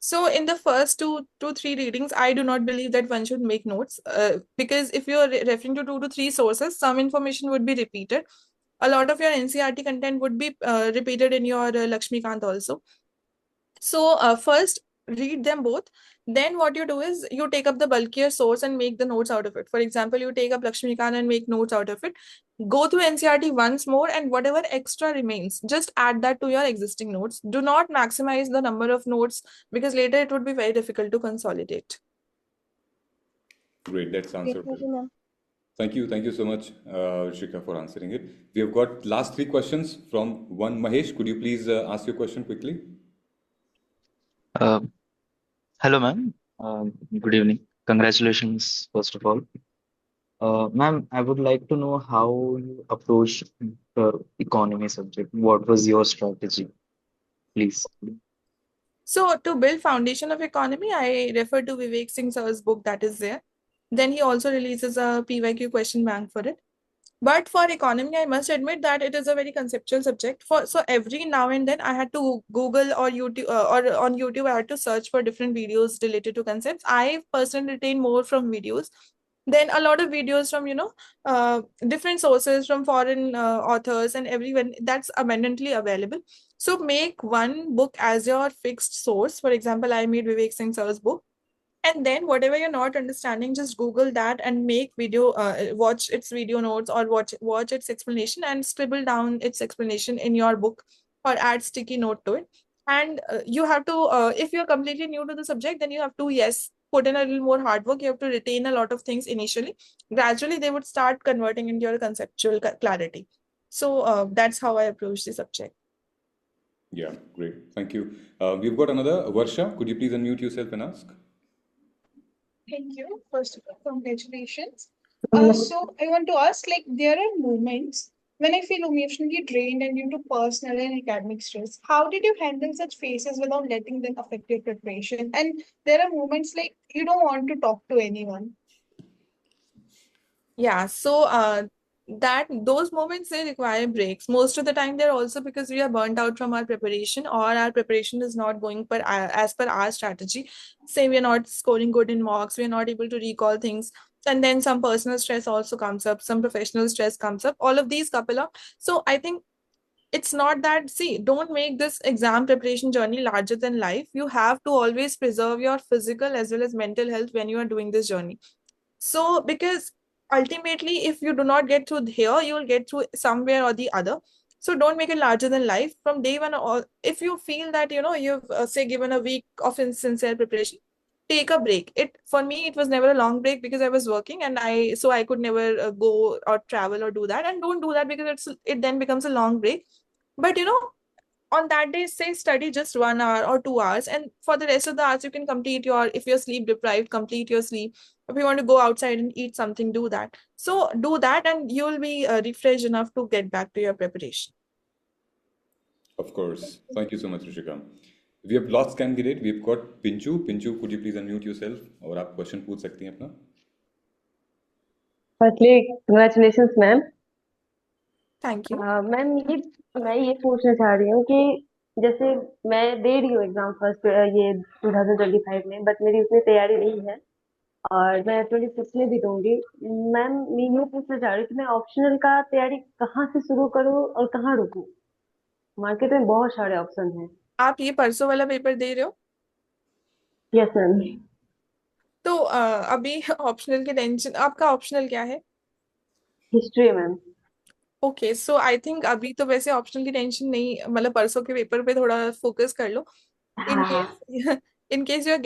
So in the first 2 to 3 readings, I do not believe that one should make notes, because if you're referring to 2 to 3 sources, some information would be repeated. A lot of your NCERT content would be repeated in your Lakshmikant also. So first read them both. Then what you do is you take up the bulkier source and make the notes out of it. For example, you take up Lakshmikant and make notes out of it. Go through NCERT once more, and whatever extra remains, just add that to your existing notes. Do not maximize the number of notes, because later it would be very difficult to consolidate. Great. That's answered. Thank you, ma'am. Thank you so much, Rishika, for answering it. We have got last 3 questions from one Mahesh. Could you please ask your question quickly? Hello, ma'am. Good evening. Congratulations, first of all. Ma'am, I would like to know how you approach the economy subject. What was your strategy, please? So to build foundation of economy, I refer to Vivek Singh sir's book that is there. Then he also releases a PYQ question bank for it. But for economy, I must admit that it is a very conceptual subject. So every now and then I had to Google or YouTube or on YouTube, I had to search for different videos related to concepts. I personally retain more from videos. Then a lot of videos from, different sources from foreign authors and everyone, that's abundantly available. So make one book as your fixed source. For example, I made Vivek Singh sir's book. And then whatever you're not understanding, just Google that and make video, watch its video notes or watch its explanation and scribble down its explanation in your book or add sticky note to it. And you have to, if you're completely new to the subject, then you have to, yes, put in a little more hard work. You have to retain a lot of things initially. Gradually, they would start converting into your conceptual clarity. So that's how I approach the subject. Yeah, great. Thank you. We've got another. Varsha, could you please unmute yourself and ask? Thank you. First of all, congratulations. So I want to ask, like, there are moments when I feel emotionally drained and due to personal and academic stress. How did you handle such phases without letting them affect your preparation? And there are moments like you don't want to talk to anyone. Yeah, so that those moments they require breaks. Most of the time, they're also because we are burnt out from our preparation, or our preparation is not going as per our strategy. Say we are not scoring good in mocks, we are not able to recall things, and then some personal stress also comes up, some professional stress comes up. All of these couple up. So I think it's not that, see, don't make this exam preparation journey larger than life. You have to always preserve your physical as well as mental health when you are doing this journey. So, because ultimately, if you do not get through here, you will get through somewhere or the other. So, don't make it larger than life from day one. Or if you feel that, you've, say, given a week of sincere preparation, take a break. It, for me, it was never a long break because I was working and I could never go or travel or do that. And don't do that because it then becomes a long break. But, on that day, say study just 1 hour or 2 hours, and for the rest of the hours you can complete your, if you're sleep deprived, complete your sleep. If you want to go outside and eat something, do that. So do that and you'll be refreshed enough to get back to your preparation. Of course. Thank you so much, Rishika. We have lost candidate. We've got Pinchu. Pinchu, could you please unmute yourself? और आप question पूछ सकती हैं अपना. Firstly congratulations ma'am. Thank you. Ma'am मैं ये पूछना चाह रही हूँ कि जैसे मैं दे रही हूँ एग्जाम फर्स्ट ये 2025 में, बट मेरी उतनी तैयारी नहीं है और मैं 26 में भी दूंगी. मैम मैं यूँ पूछना चाह रही हूँ कि मैं ऑप्शनल का तैयारी कहाँ से शुरू करूँ और कहाँ रुकूँ? मार्केट में बहुत सारे ऑप्शन हैं. आप ये परसों वाला पेपर दे रहे हो? Yes ma'am. तो अभी ऑप्शनल के टेंशन, आपका ऑप्शनल क्या है? History ma'am. Okay, so I think अभी तो वैसे ऑप्शनल की टेंशन नहीं, मतलब परसों के पेपर पे थोड़ा फोकस कर लो. In हाँ. case in case you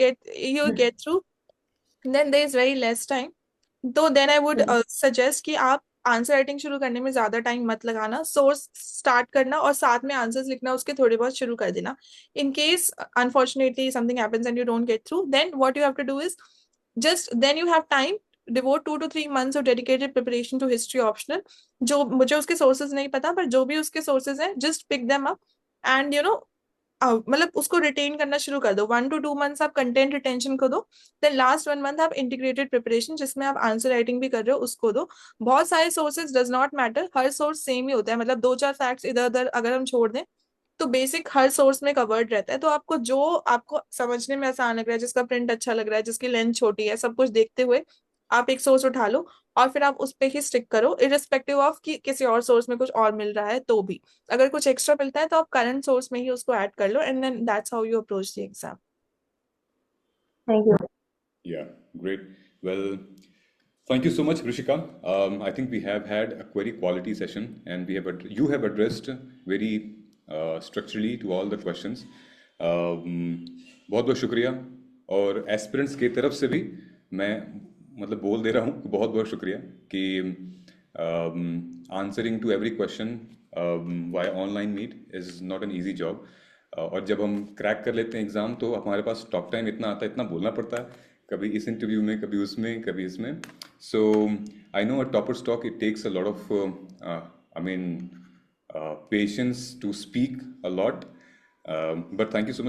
get through, then there is very less time. तो then I would suggest कि आप आंसर राइटिंग शुरू करने में ज्यादा टाइम मत लगाना. सोर्स स्टार्ट करना और साथ में आंसर्स लिखना उसके थोड़े बहुत शुरू कर देना. In case unfortunately something happens and you don't get through, then what you have to do is then you have time, devote 2 to 3 months of dedicated preparation to history optional. जो मुझे उसके सोर्सेज नहीं पता, पर जो भी उसके sources हैं, just pick them up and मतलब उसको रिटेन करना शुरू कर दो. 1 to 2 months आप कंटेंट रिटेंशन को दो. देन लास्ट 1 month आप इंटीग्रेटेड प्रिपरेशन, जिसमें आप आंसर राइटिंग भी कर रहे हो, उसको दो. बहुत सारे सोर्सेज डज नॉट मैटर, हर सोर्स सेम ही होता है. मतलब 2-4 फैक्ट्स इधर उधर अगर हम छोड़ दें तो बेसिक हर सोर्स में कवर्ड रहता है. तो आपको जो आपको समझने में आसान लग रहा है, जिसका प्रिंट अच्छा लग रहा है, जिसकी लेंथ छोटी है, सब कुछ देखते हुए आप एक सोर्स उठा लो और फिर आप उस पर ही स्टिक करो, इरिस्पेक्टिव ऑफ कि किसी और सोर्स में कुछ और मिल रहा है. तो भी अगर कुछ एक्स्ट्रा मिलता है तो आप करंट सोर्स में ही उसको ऐड कर लो, and then that's how you approach the exam. Thank you. Yeah, great. Well, thank you so much, Rishika. I think we have had a very quality session, and you have addressed very structurally to all the questions. बहुत बहुत शुक्रिया. और aspirants की तरफ से भी मैं मतलब बोल दे रहा हूँ कि बहुत बहुत शुक्रिया कि answering to every question via online meet is not an easy job. और जब हम क्रैक कर लेते हैं एग्ज़ाम तो हमारे पास टॉक टाइम इतना आता है, इतना बोलना पड़ता है, कभी इस इंटरव्यू में, कभी उसमें, कभी इसमें. So I know a toppers talk it takes a lot of patience to speak a lot. But thank you so much